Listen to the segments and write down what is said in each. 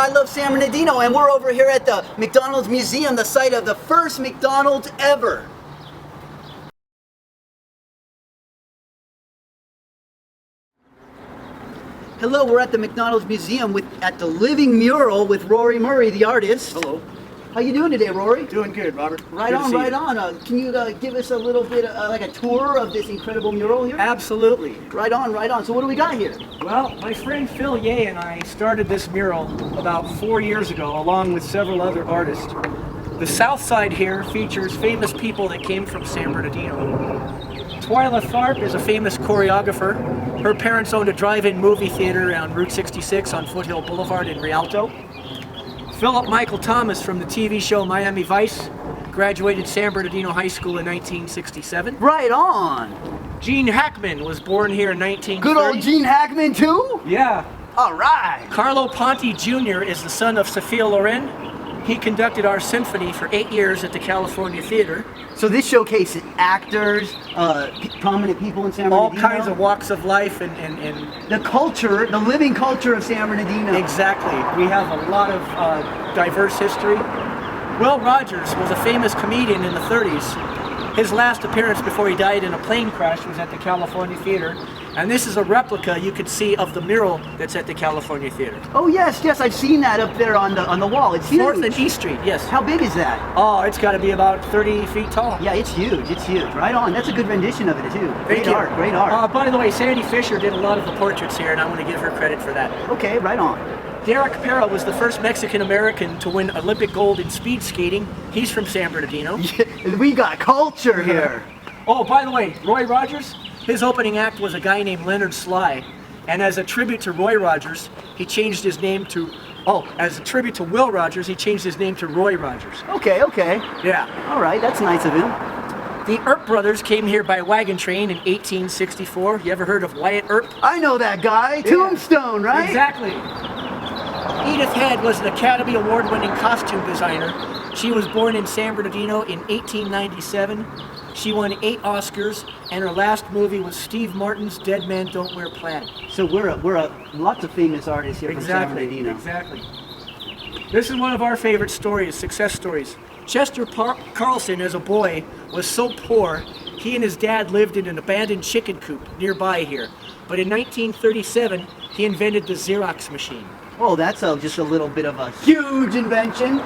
I Love San Bernardino, and we're over here at the McDonald's Museum, the site of the first McDonald's ever. Hello, we're at the McDonald's Museum at the Living Mural with Rory Murray, the artist. Hello. How you doing today, Rory? Doing good, Robert. Right on, right on. Can you give us a little bit, like a tour of this incredible mural here? Absolutely. Right on, right on. So what do we got here? Well, my friend Phil Ye and I started this mural about 4 years ago, along with several other artists. The south side here features famous people that came from San Bernardino. Twyla Tharp is a famous choreographer. Her parents owned a drive-in movie theater on Route 66 on Foothill Boulevard in Rialto. Philip Michael Thomas from the TV show Miami Vice graduated San Bernardino High School in 1967. Right on. Gene Hackman was born here in 1930. Good old Gene Hackman too? Yeah. All right. Carlo Ponti Jr. is the son of Sophia Loren. He conducted our symphony for 8 years at the California Theater. So this showcases actors, prominent people in San Bernardino. All kinds of walks of life and the culture, the living culture of San Bernardino. Exactly. We have a lot of diverse history. Will Rogers was a famous comedian in the 30s. His last appearance before he died in a plane crash was at the California Theater. And this is a replica you could see of the mural that's at the California Theater. Oh yes, yes, I've seen that up there on the wall. It's huge. 4th and E Street, yes. How big is that? Oh, it's got to be about 30 feet tall. Yeah, it's huge, it's huge. Right on, that's a good rendition of it too. Great art, great art. By the way, Sandy Fisher did a lot of the portraits here, and I want to give her credit for that. Okay, right on. Derek Pera was the first Mexican-American to win Olympic gold in speed skating. He's from San Bernardino. Yeah, we got culture here. Oh, by the way, Roy Rogers, his opening act was a guy named Leonard Sly. And as a tribute to Roy Rogers, he changed his name to, as a tribute to Will Rogers, he changed his name to Roy Rogers. Okay, okay. Yeah. All right, that's nice of him. The Earp brothers came here by wagon train in 1864. You ever heard of Wyatt Earp? I know that guy. Yeah. Tombstone, right? Exactly. Edith Head was an Academy Award-winning costume designer. She was born in San Bernardino in 1897. She won 8 Oscars, and her last movie was Steve Martin's Dead Man Don't Wear Plaid. So we're lots of famous artists here from San Bernardino. Exactly. This is one of our favorite stories, success stories. Chester Carlson, as a boy, was so poor, he and his dad lived in an abandoned chicken coop nearby here. But in 1937, he invented the Xerox machine. Oh, that's just a little bit of a huge invention.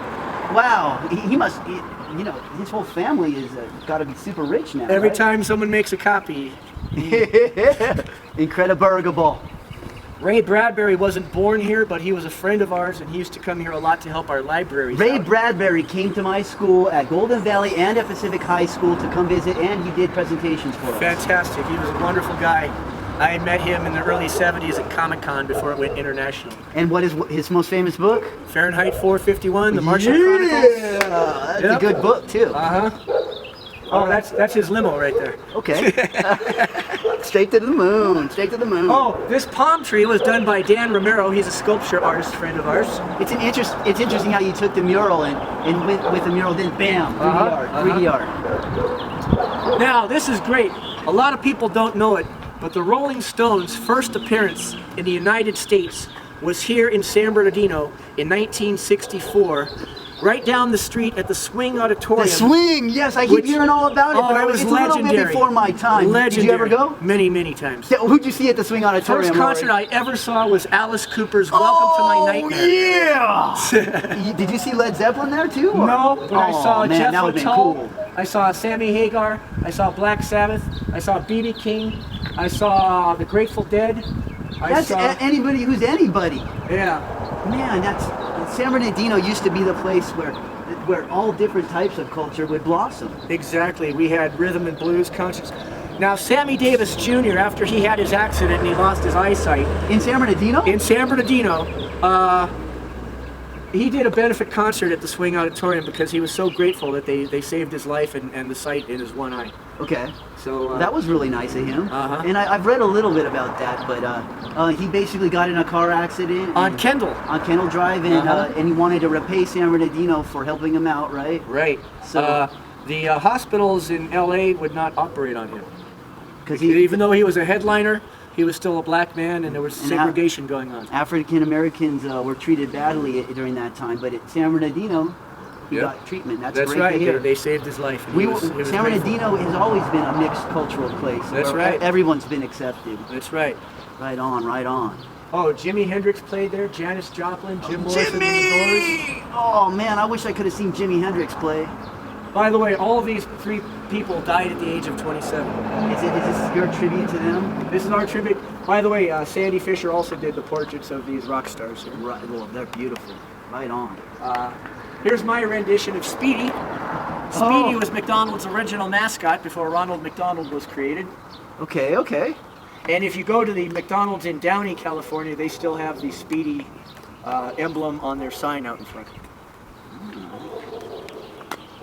Wow, he must, you know, his whole family is got to be super rich now. Every right? time someone makes a copy. Incredible. Ray Bradbury wasn't born here, but he was a friend of ours, and he used to come here a lot to help our libraries Ray out. Bradbury came to my school at Golden Valley and at Pacific High School to come visit, and he did presentations for us. Fantastic. He was a wonderful guy. I met him in the early 70s at Comic-Con before it went international. And what is his most famous book? Fahrenheit 451, The Martian Chronicles. Yeah, that's a good book too. Oh, that's his limo right there. Okay. Straight to the moon, straight to the moon. Oh, this palm tree was done by Dan Romero. He's a sculpture artist friend of ours. It's interesting how you took the mural and with the mural, then bam, 3D art. Now, this is great. A lot of people don't know it, but the Rolling Stones' first appearance in the United States was here in San Bernardino in 1964, right down the street at the Swing Auditorium. The Swing, yes, I keep hearing all about it, but it was it's legendary. a little bit before my time. Legendary. Did you ever go? Many, many times. Yeah, who'd you see at the Swing Auditorium? First concert I ever saw was Alice Cooper's Welcome to My Nightmare. Oh, yeah! Did you see Led Zeppelin there too? Or? No, but I saw Jeff Tull. Cool. I saw Sammy Hagar. I saw Black Sabbath. I saw B.B. King. I saw the Grateful Dead. That's anybody who's anybody. Yeah. Man, San Bernardino used to be the place where all different types of culture would blossom. Exactly. We had rhythm and blues concerts. Now, Sammy Davis Jr., after he had his accident and he lost his eyesight. In San Bernardino? In San Bernardino, he did a benefit concert at the Swing Auditorium because he was so grateful that they saved his life and the sight in his one eye. Okay. So that was really nice of him. And I've read a little bit about that, but he basically got in a car accident on Kendall Drive, and he wanted to repay San Bernardino for helping him out, right? Right. So the hospitals in LA would not operate on him because even though he was a headliner. he was still a black man and there was segregation going on. African Americans were treated badly during that time, but at San Bernardino, he got treatment. That's great right. to hear. They saved his life. San Bernardino has always been a mixed cultural place. That's right. Everyone's been accepted. That's right. Right on, right on. Oh, Jimi Hendrix played there, Janis Joplin, Jim Morrison, Jimmy! Oh man, I wish I could have seen Jimi Hendrix play. By the way, all of these 3 people died at the age of 27. Is this your tribute to them? This is our tribute. By the way, Sandy Fisher also did the portraits of these rock stars here. Right, well, they're beautiful. Right on. Here's my rendition of Speedy. Speedy was McDonald's original mascot before Ronald McDonald was created. Okay, okay. And if you go to the McDonald's in Downey, California, they still have the Speedy emblem on their sign out in front.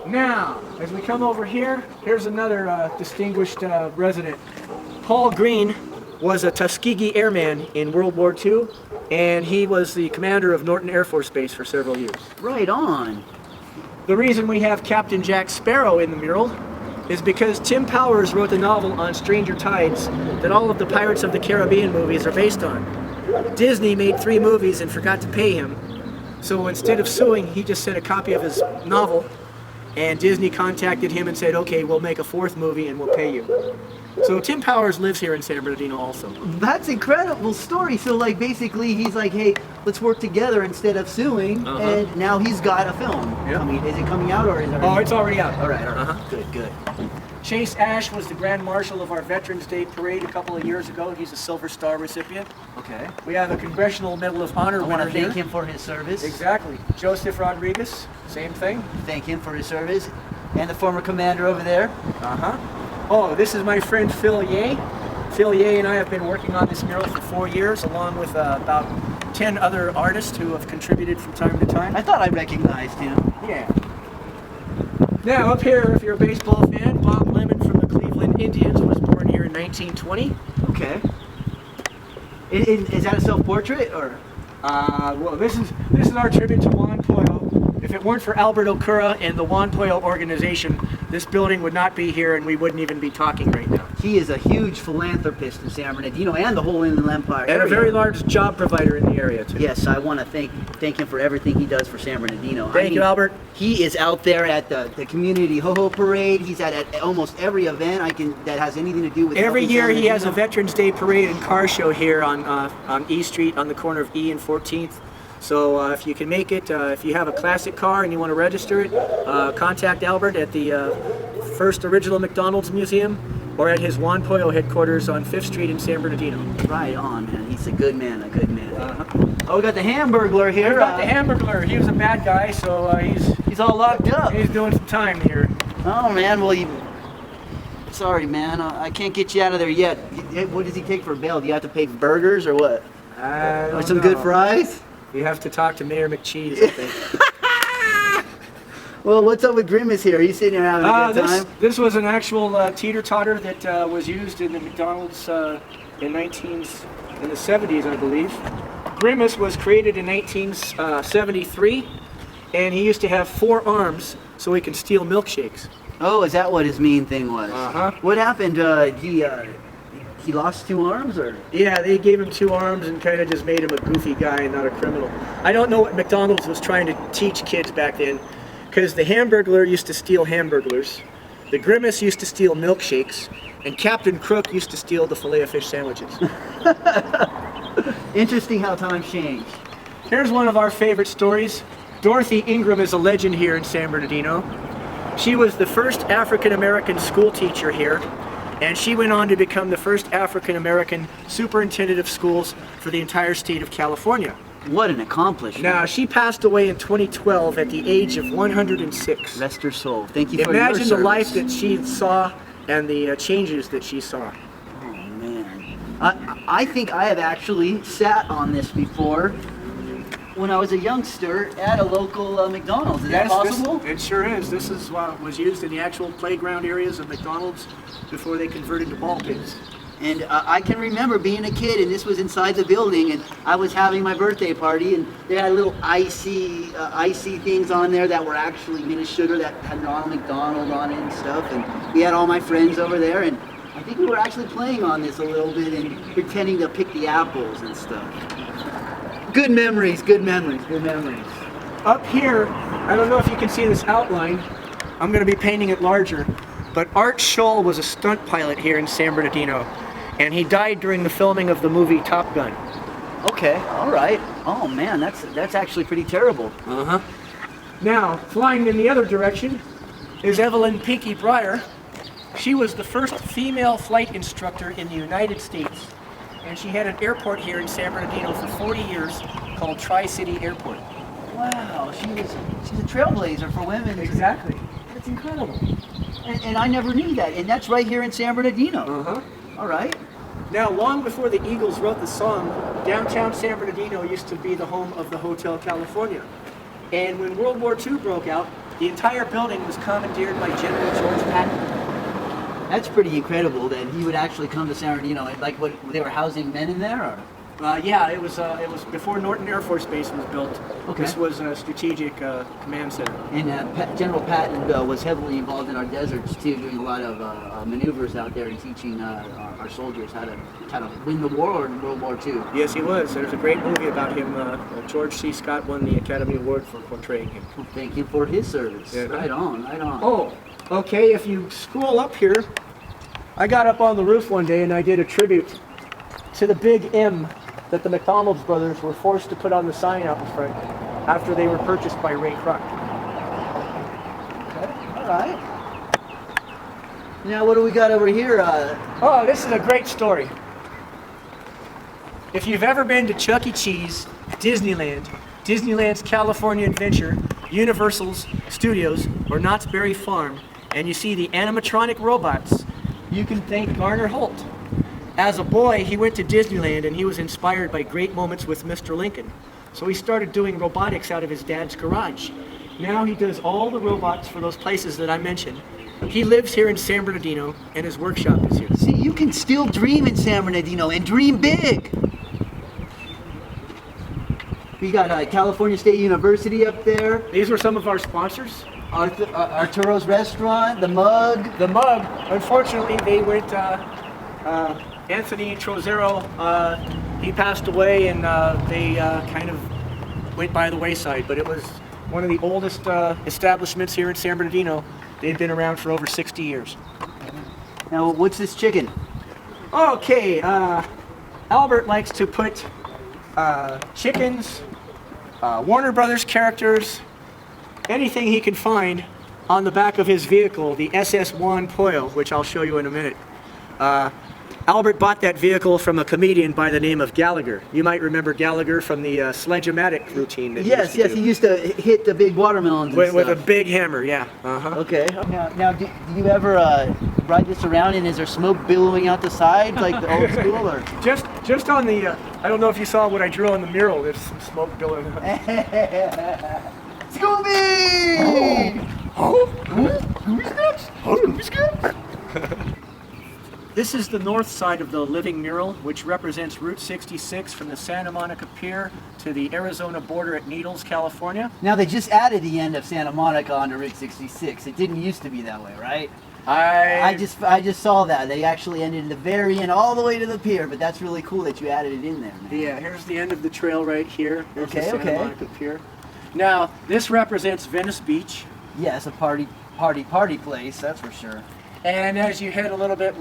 Now, as we come over here, here's another distinguished resident. Paul Green was a Tuskegee Airman in World War II, and he was the commander of Norton Air Force Base for several years. Right on. The reason we have Captain Jack Sparrow in the mural is because Tim Powers wrote the novel on Stranger Tides that all of the Pirates of the Caribbean movies are based on. Disney made 3 movies and forgot to pay him, so instead of suing, he just sent a copy of his novel, and Disney contacted him and said, okay, we'll make a 4th movie and we'll pay you. So Tim Powers lives here in San Bernardino also. That's an incredible story. So like basically he's like, hey, let's work together instead of suing, and now he's got a film. Yeah. I mean, is it coming out or is it already? Oh, it's already out. All right. Good, good. Chase Ash was the Grand Marshal of our Veterans Day Parade a couple of years ago. He's a Silver Star recipient. Okay. We have a Congressional Medal of Honor I want winner to thank here. him for his service. Exactly. Joseph Rodriguez, same thing. Thank him for his service. And the former commander over there. Oh, this is my friend Phil Ye. Phil Ye and I have been working on this mural for 4 years, along with about 10 other artists who have contributed from time to time. I thought I recognized him. Yeah. Now, up here, if you're a baseball fan, Bob Lemon from the Cleveland Indians was born here in 1920. Okay. Is that a self-portrait or? Well, this is our tribute to Juan Pollo. If it weren't for Albert Okura and the Juan Pollo organization, this building would not be here and we wouldn't even be talking right now. He is a huge philanthropist in San Bernardino and the whole Inland Empire And a very large job provider in the area too. Yes, I want to thank him for everything he does for San Bernardino. Thank you, Albert. He is out there at the community ho-ho parade. He's at almost every event that has anything to do with. Every year San he has a Bernardino. Veterans Day parade and car show here on E Street on the corner of E and 14th. So if you can make it, if you have a classic car and you want to register it, contact Albert at the First Original McDonald's Museum or at his Juan Pollo headquarters on 5th Street in San Bernardino. Right on, man. He's a good man, a good man. Oh, we got the Hamburglar here. We got the Hamburglar. He was a bad guy, so he's all locked up. he's doing some time here. Oh man, well sorry man, I can't get you out of there yet. What does he take for bail? Do you have to pay burgers or what? Or some good fries? You have to talk to Mayor McCheese, I think. Well, what's up with Grimace here? Are you sitting here having a good time? This was an actual teeter-totter that was used in the McDonald's in the 70s, I believe. Grimace was created in 1973, and he used to have 4 arms so he can steal milkshakes. Oh, is that what his main thing was? What happened? He lost 2 arms, or? Yeah, they gave him 2 arms and kind of just made him a goofy guy and not a criminal. I don't know what McDonald's was trying to teach kids back then, because the Hamburglar used to steal hamburglers, the Grimace used to steal milkshakes, and Captain Crook used to steal the Filet-O-Fish sandwiches. Interesting how times change. Here's one of our favorite stories. Dorothy Ingram is a legend here in San Bernardino. She was the first African-American school teacher here, and she went on to become the first African-American superintendent of schools for the entire state of California. What an accomplishment. Now, she passed away in 2012 at the age of 106. Rest her soul. Thank you for your service. Imagine the life that she saw and the changes that she saw. Oh, man. I think I have actually sat on this before when I was a youngster at a local McDonald's. Is that possible? It sure is. This is what was used in the actual playground areas of McDonald's before they converted to ball pits. And I can remember being a kid, and this was inside the building, and I was having my birthday party, and they had little icy things on there that were actually made of sugar that had Ronald McDonald on it and stuff. And we had all my friends over there, and I think we were actually playing on this a little bit and pretending to pick the apples and stuff. Good memories, good memories, good memories. Up here, I don't know if you can see this outline. I'm going to be painting it larger. But Art Scholl was a stunt pilot here in San Bernardino. And he died during the filming of the movie Top Gun. Okay, all right. Oh man, that's actually pretty terrible. Uh-huh. Now, flying in the other direction is Evelyn Pinky Breyer. She was the first female flight instructor in the United States. And she had an airport here in San Bernardino for 40 years called Tri-City Airport. Wow, she's a trailblazer for women. Exactly. That's incredible. And I never knew that. And that's right here in San Bernardino. Uh-huh. All right. Now, long before the Eagles wrote the song, downtown San Bernardino used to be the home of the Hotel California. And when World War II broke out, the entire building was commandeered by General George Patton. That's pretty incredible that he would actually come to San Bernardino. Like, what, they were housing men in there, or? Yeah, it was before Norton Air Force Base was built. Okay. This was a strategic command center. And General Patton was heavily involved in our deserts too, doing a lot of maneuvers out there and teaching our soldiers how to win the war in World War II. Yes, he was. There's a great movie about him. George C. Scott won the Academy Award for portraying him. Well, thank you for his service. Yeah. Right on, right on. Oh, okay. If you scroll up here, I got up on the roof one day and I did a tribute to the big M that the McDonald's brothers were forced to put on the sign out in front after they were purchased by Ray Kroc. Okay, all right. Now, what do we got over here? Oh, this is a great story. If you've ever been to Chuck E. Cheese, Disneyland, Disneyland's California Adventure, Universal's Studios, or Knott's Berry Farm, and you see the animatronic robots, you can thank Garner Holt. As a boy, he went to Disneyland and he was inspired by great moments with Mr. Lincoln. So he started doing robotics out of his dad's garage. Now he does all the robots for those places that I mentioned. He lives here in San Bernardino and his workshop is here. See, you can still dream in San Bernardino and dream big. We got California State University up there. These were some of our sponsors. Arturo's Restaurant, the Mug. The Mug, unfortunately, they went, Anthony Trozero, he passed away and they kind of went by the wayside, but it was one of the oldest establishments here in San Bernardino. They've been around for over 60 years. Now, what's this chicken? Okay, Albert likes to put chickens, Warner Brothers characters, anything he can find on the back of his vehicle, the SS Juan Pollo, which I'll show you in a minute. Albert bought that vehicle from a comedian by the name of Gallagher. You might remember Gallagher from the Sledge-O-Matic routine. That Yes, yes, he used to hit the big watermelons and with a stuff. big hammer, yeah. Okay. Now, do you ever ride this around and is there smoke billowing out the sides like the old school? Or? Just on the, I don't know if you saw what I drew on the mural. There's some smoke billowing out. Scooby! This is the north side of the Living Mural, which represents Route 66 from the Santa Monica Pier to the Arizona border at Needles, California. Now they just added the end of Santa Monica onto Route 66. It didn't used to be that way, right? I just saw that. They actually ended at the very end all the way to the pier, but that's really cool that you added it in there, man. Yeah, here's the end of the trail right here. There's the Santa Okay. Monica Pier. Now, this represents Venice Beach. Yes, a party place, that's for sure. And as you head a little bit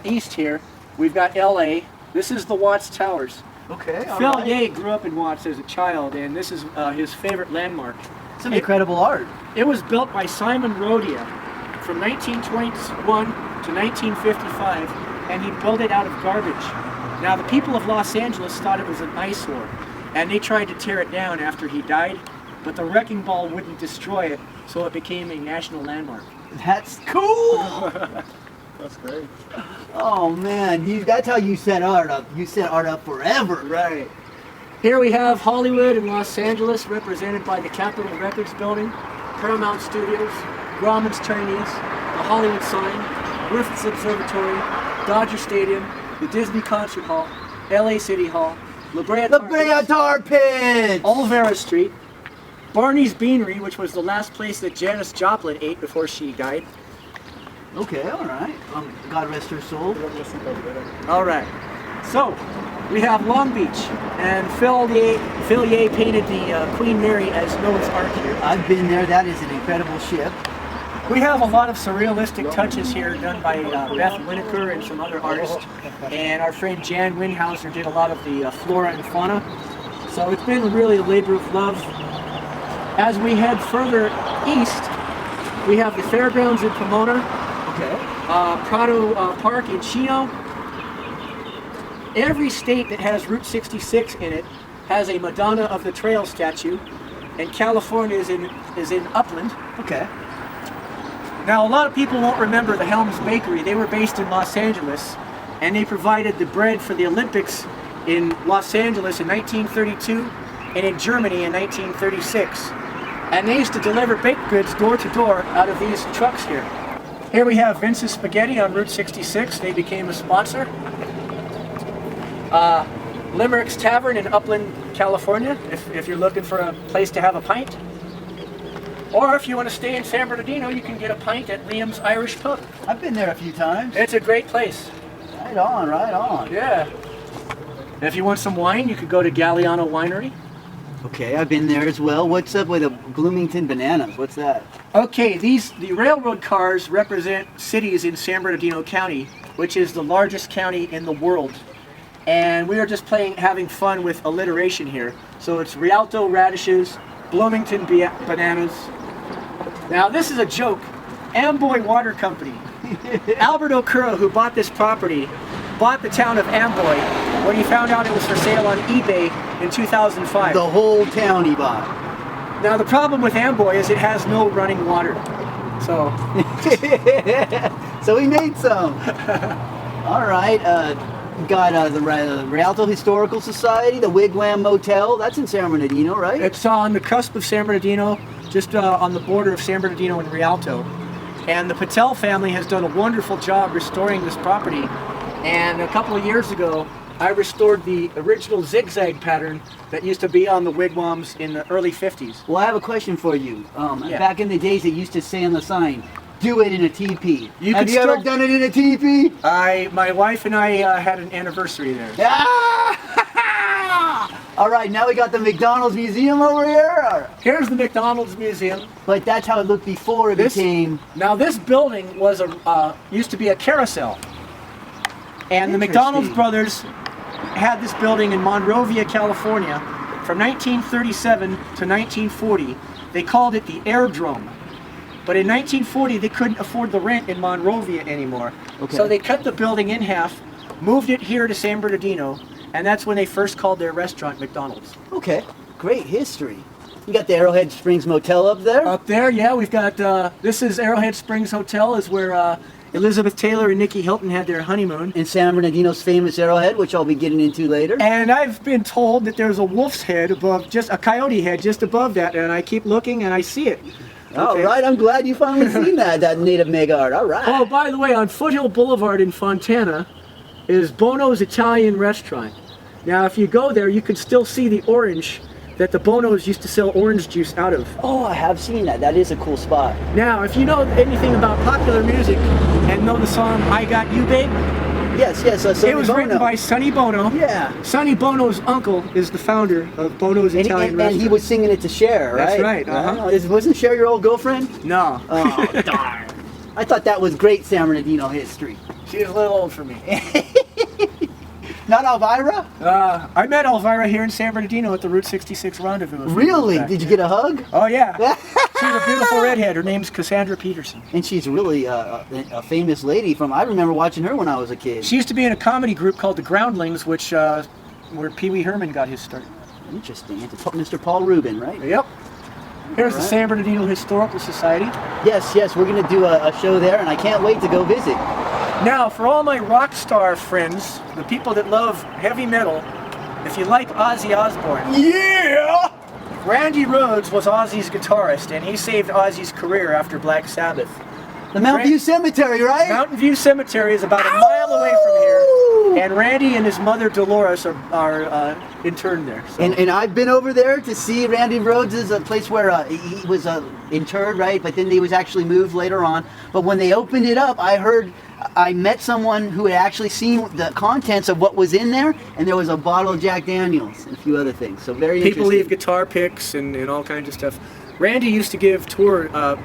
east here, we've got LA. This is the Watts Towers. Okay, all Phil right. Ye grew up in Watts as a child, and this is his favorite landmark. Some incredible art. It was built by Simon Rodia from 1921 to 1955, and he built it out of garbage. Now, the people of Los Angeles thought it was an eyesore, and they tried to tear it down after he died, but the wrecking ball wouldn't destroy it, so it became a national landmark. That's cool. That's great. Oh man, that's how you set art up. You set art up forever. Right. Here we have Hollywood and Los Angeles, represented by the Capitol Records Building, Paramount Studios, Grauman's Chinese, the Hollywood Sign, Griffith's Observatory, Dodger Stadium, the Disney Concert Hall, LA City Hall, La Brea Tar Pit. Olvera Street, Barney's Beanery, which was the last place that Janis Joplin ate before she died, Okay, all right. God rest her soul. All right. So, we have Long Beach, and Phil Ye painted the Queen Mary as Noah's Ark here. I've been there. That is an incredible ship. We have a lot of surrealistic touches here done by Beth Winokur and some other artists. And our friend Jan Windhauser did a lot of the flora and fauna. So it's been really a labor of love. As we head further east, we have the fairgrounds in Pomona. Okay. Prado Park in Chino. Every state that has Route 66 in it has a Madonna of the Trail statue, and California is in Upland. Okay. Now, a lot of people won't remember the Helms Bakery. They were based in Los Angeles, and they provided the bread for the Olympics in Los Angeles in 1932 and in Germany in 1936. And they used to deliver baked goods door to door out of these trucks here. Here we have Vince's Spaghetti on Route 66. They became a sponsor. Limerick's Tavern in Upland, California, if you're looking for a place to have a pint. Or if you want to stay in San Bernardino, you can get a pint at Liam's Irish Pub. I've been there a few times. It's a great place. Right on, right on. Yeah. If you want some wine, you could go to Galliano Winery. Okay, I've been there as well. What's up with the Bloomington bananas? What's that? Okay, the railroad cars represent cities in San Bernardino County, which is the largest county in the world. And we are just having fun with alliteration here. So it's Rialto radishes, Bloomington bananas. Now this is a joke. Amboy Water Company. Albert Okura, who bought this property, bought the town of Amboy when he found out it was for sale on eBay in 2005. The whole town he bought. Now the problem with Amboy is it has no running water. So so he made some. All right. Got the Rialto Historical Society, the Wigwam Motel. That's in San Bernardino, right? It's on the cusp of San Bernardino, just on the border of San Bernardino and Rialto. And the Patel family has done a wonderful job restoring this property. And a couple of years ago, I restored the original zigzag pattern that used to be on the wigwams in the early 50s. Well, I have a question for you. Yeah. Back in the days, it used to say on the sign, do it in a teepee. You Have you ever done it in a teepee? My wife and I had an anniversary there. Ah! All right, now we got the McDonald's Museum over here. Here's the McDonald's Museum. But that's how it looked before it became... Now this building was used to be a carousel. And the McDonald's brothers had this building in Monrovia, California from 1937 to 1940. They called it the Airdrome. But in 1940, they couldn't afford the rent in Monrovia anymore. Okay. So they cut the building in half, moved it here to San Bernardino, and that's when they first called their restaurant McDonald's. Okay, great history. You got the Arrowhead Springs Motel up there? Up there, yeah, we've got, this is Arrowhead Springs Hotel, is where Elizabeth Taylor and Nikki Hilton had their honeymoon. In San Bernardino's famous Arrowhead, which I'll be getting into later. And I've been told that there's a wolf's head above, just a coyote head just above that, and I keep looking and I see it. All right, I'm glad you finally seen that native mega art. All right. Oh, by the way, on Foothill Boulevard in Fontana is Bono's Italian Restaurant. Now, if you go there, you can still see the orange that the Bonos used to sell orange juice out of. Oh, I have seen that. That is a cool spot. Now, if you know anything about popular music and know the song I Got You Babe, yes, it was written by Sonny Bono. Yeah. Sonny Bono's uncle is the founder of Bono's Italian Restaurant. And he was singing it to Cher, right? That's right. Wasn't Cher your old girlfriend? No. Oh, darn. I thought that was great San Bernardino history. She's a little old for me. Not Elvira? I met Elvira here in San Bernardino at the Route 66 rendezvous. Really? Did you get a hug? Oh, yeah. She's a beautiful redhead. Her name's Cassandra Peterson. And she's really a famous lady from, I remember watching her when I was a kid. She used to be in a comedy group called The Groundlings, which where Pee Wee Herman got his start. Interesting. Mr. Paul Rubin, right? Yep. Here's the San Bernardino Historical Society. Yes, we're going to do a show there, and I can't wait to go visit. Now, for all my rock star friends, the people that love heavy metal, if you like Ozzy Osbourne, yeah! Randy Rhoads was Ozzy's guitarist, and he saved Ozzy's career after Black Sabbath. The Mountain View Cemetery, right? Mountain View Cemetery is about a mile away from here. And Randy and his mother Dolores are interned there. So. And I've been over there to see Randy Rhodes' is a place where he was interred, right? But then he was actually moved later on. But when they opened it up, I met someone who had actually seen the contents of what was in there, and there was a bottle of Jack Daniels and a few other things. So very People interesting. leave guitar picks and all kinds of stuff. Randy used to give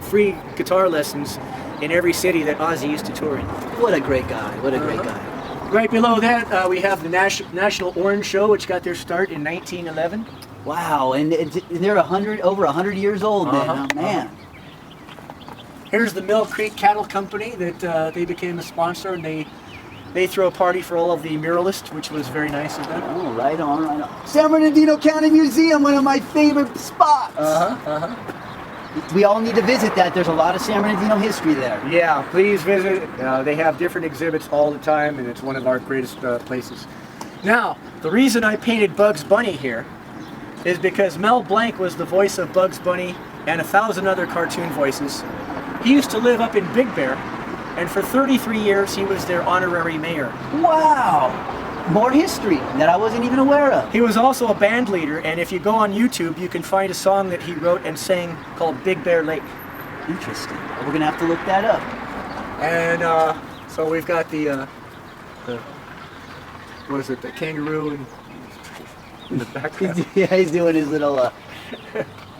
free guitar lessons in every city that Ozzy used to tour in. What a great guy! What a great guy! Right below that, we have the National Orange Show, which got their start in 1911. Wow, and they're over 100 years old then, man. Here's the Mill Creek Cattle Company that they became a sponsor, and they throw a party for all of the muralists, which was very nice of them. Oh, right on, right on. San Bernardino County Museum, one of my favorite spots. We all need to visit that. There's a lot of San Bernardino history there. Yeah, please visit. They have different exhibits all the time, and it's one of our greatest places. Now, the reason I painted Bugs Bunny here is because Mel Blanc was the voice of Bugs Bunny and 1,000 other cartoon voices. He used to live up in Big Bear, and for 33 years he was their honorary mayor. Wow! More history that I wasn't even aware of. He was also a band leader, and if you go on YouTube, you can find a song that he wrote and sang called Big Bear Lake. Interesting. We're gonna have to look that up. And so we've got the what is it, the kangaroo in the background. Yeah, he's doing his little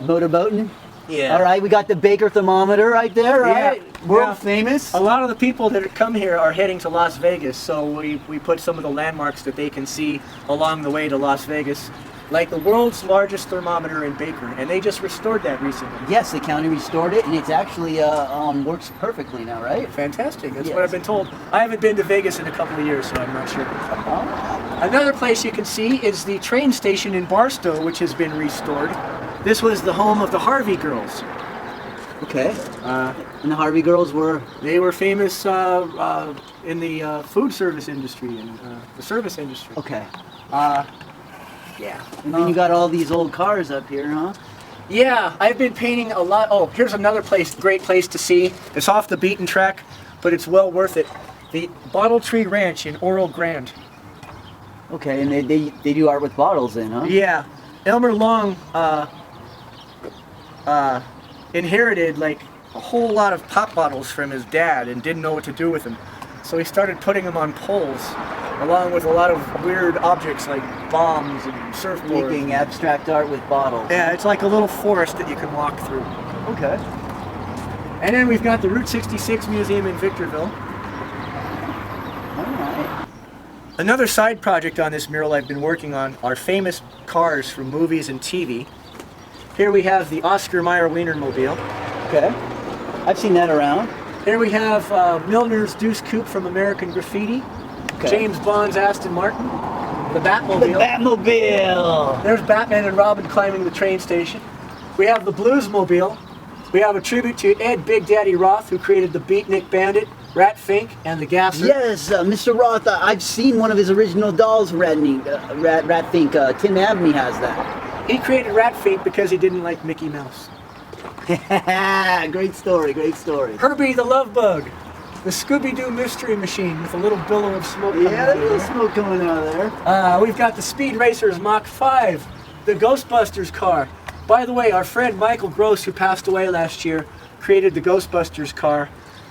motorboating. Yeah. All right, we got the Baker thermometer right there, right? Yeah. World famous. A lot of the people that come here are heading to Las Vegas, so we put some of the landmarks that they can see along the way to Las Vegas, like the world's largest thermometer in Baker, and they just restored that recently. Yes, the county restored it, and it's actually works perfectly now, right? Fantastic. That's what I've been told. I haven't been to Vegas in a couple of years, so I'm not sure. Another place you can see is the train station in Barstow, which has been restored. This was the home of the Harvey girls. Okay. And the Harvey girls were? They were famous in the food service industry and the service industry. Okay. Yeah. And then you got all these old cars up here, huh? Yeah, I've been painting a lot. Oh, here's another great place to see. It's off the beaten track, but it's well worth it. The Bottle Tree Ranch in Oral Grande. Okay, and they do art with bottles then, huh? Yeah. Elmer Long inherited like a whole lot of pop bottles from his dad and didn't know what to do with them. So he started putting them on poles, along with a lot of weird objects like bombs and surfboards. Making abstract art with bottles. Yeah, it's like a little forest that you can walk through. Okay. And then we've got the Route 66 Museum in Victorville. Alright. Another side project on this mural I've been working on are famous cars from movies and TV. Here we have the Oscar Mayer Wienermobile. Okay. I've seen that around. Here we have Milner's Deuce Coupe from American Graffiti. Okay. James Bond's Aston Martin. The Batmobile. The Batmobile! There's Batman and Robin climbing the train station. We have the Bluesmobile. We have a tribute to Ed Big Daddy Roth, who created the Beatnik Bandit, Rat Fink, and the Gasser. Yes, Mr. Roth, I've seen one of his original dolls, Rat Fink. Tim Abney has that. He created Rat Fink because he didn't like Mickey Mouse. Great story, great story. Herbie the Love Bug, the Scooby-Doo Mystery Machine with a little billow of smoke coming Yeah, out there's a of little there. smoke coming out of there. We've got the Speed Racers Mach 5, the Ghostbusters car. By the way, our friend Michael Gross, who passed away last year, created the Ghostbusters car.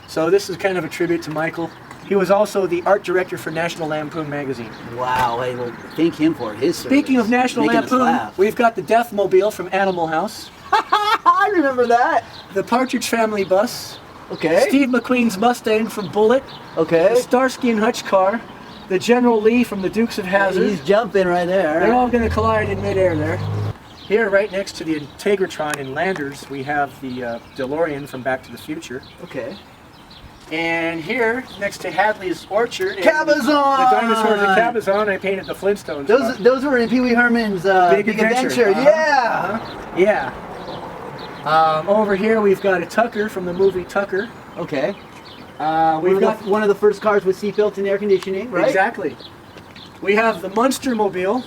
So this is kind of a tribute to Michael. He was also the art director for National Lampoon magazine. Wow, hey, well, thank him for his service. Speaking of National Making us Lampoon, laugh. we've got the Deathmobile from Animal House, I remember that. the Partridge Family bus, Okay. Steve McQueen's Mustang from Bullitt, Okay. the Starsky and Hutch car, the General Lee from the Dukes of Hazzard. He's jumping right there. They're all going to collide in midair there. Here, right next to the Integratron in Landers, we have the DeLorean from Back to the Future. Okay. And here, next to Hadley's Orchard, Cabazon! the dinosaurs at Cabazon, I painted the Flintstones. Those were in Pee Wee Herman's Big Adventure. Uh-huh. Yeah. Yeah. Over here, we've got a Tucker from the movie Tucker. Okay. We've got one of the first cars with seat built-in air conditioning, right? Exactly. We have the Munster Mobile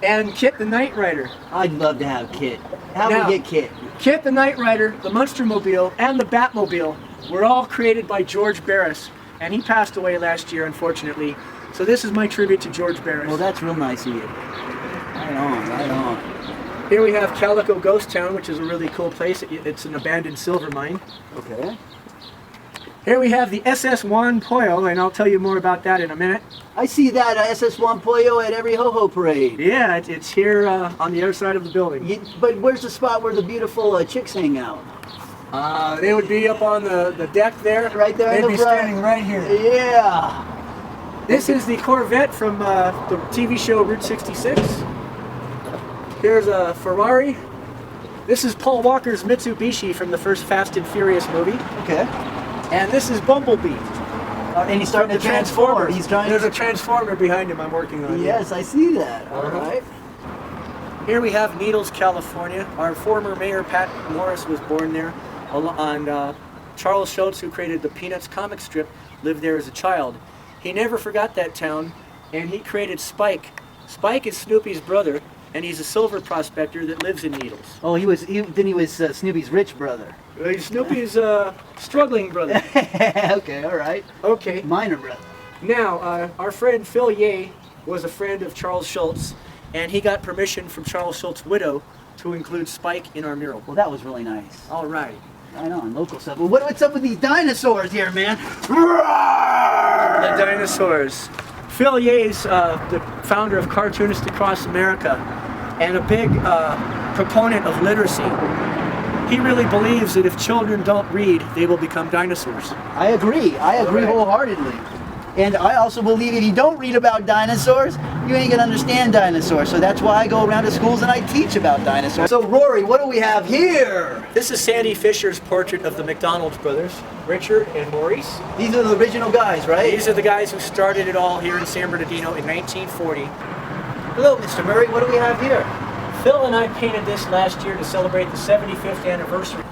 and Kit the Knight Rider. I'd love to have Kit. How Now- do we get Kit? Kit the Knight Rider, the Munster Mobile, and the Batmobile were all created by George Barris. and he passed away last year, unfortunately. So this is my tribute to George Barris. Well, that's real nice of you. Right on, right on. Here we have Calico Ghost Town, which is a really cool place. It's an abandoned silver mine. Okay. Here we have the SS Juan Pollo, and I'll tell you more about that in a minute. I see that SS Juan Pollo at every ho-ho parade. Yeah, it's here on the other side of the building. But where's the spot where the beautiful chicks hang out? They would be up on the deck there. Right there. They'd be standing right here. Yeah. This is the Corvette from the TV show Route 66. Here's a Ferrari. This is Paul Walker's Mitsubishi from the first Fast and Furious movie. Okay. And this is Bumblebee. And he's starting to transform. There's a transformer behind him I'm working on. Yes, I see that. All right. Here we have Needles, California. Our former mayor, Pat Morris, was born there. And Charles Schultz, who created the Peanuts comic strip, lived there as a child. He never forgot that town, and he created Spike. Spike is Snoopy's brother, and he's a silver prospector that lives in Needles. Oh, he was Snoopy's rich brother. Snoopy's struggling brother. Okay, all right. Okay. Minor brother. Now, our friend Phil Ye was a friend of Charles Schultz, and he got permission from Charles Schultz's widow to include Spike in our mural. Well, that was really nice. All right. Right on, local stuff. Well, what's up with these dinosaurs here, man? The dinosaurs. Phil Ye's the founder of Cartoonists Across America and a big proponent of literacy. He really believes that if children don't read, they will become dinosaurs. I agree wholeheartedly. And I also believe if you don't read about dinosaurs, you ain't gonna understand dinosaurs. So that's why I go around to schools and I teach about dinosaurs. So Rory, what do we have here? This is Sandy Fisher's portrait of the McDonald brothers, Richard and Maurice. These are the original guys, right? These are the guys who started it all here in San Bernardino in 1940. Hello, Mr. Murray, what do we have here? Phil and I painted this last year to celebrate the 75th anniversary.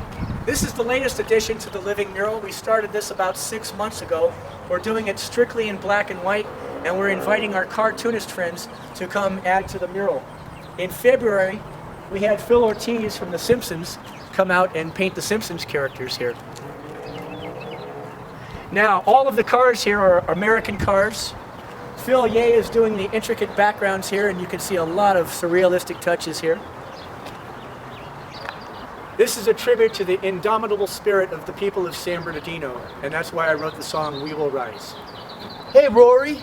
This is the latest addition to the Living Mural. We started this about 6 months ago. We're doing it strictly in black and white, and we're inviting our cartoonist friends to come add to the mural. In February, we had Phil Ortiz from The Simpsons come out and paint the Simpsons characters here. Now, all of the cars here are American cars. Phil Ye is doing the intricate backgrounds here, and you can see a lot of surrealistic touches here. This is a tribute to the indomitable spirit of the people of San Bernardino, and that's why I wrote the song We Will Rise. Hey Rory,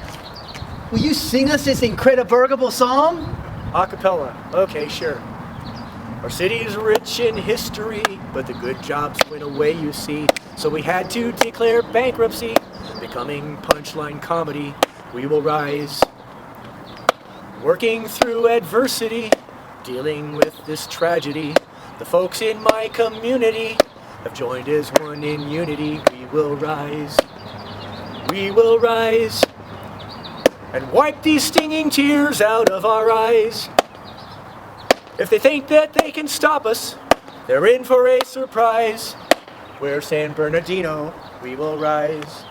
will you sing us this incredible song? A cappella. Okay, sure. Our city is rich in history, but the good jobs went away, you see. So we had to declare bankruptcy, becoming punchline comedy. We will rise. Working through adversity, dealing with this tragedy. The folks in my community have joined as one in unity. We will rise. We will rise. And wipe these stinging tears out of our eyes. If they think that they can stop us, they're in for a surprise. We're San Bernardino. We will rise.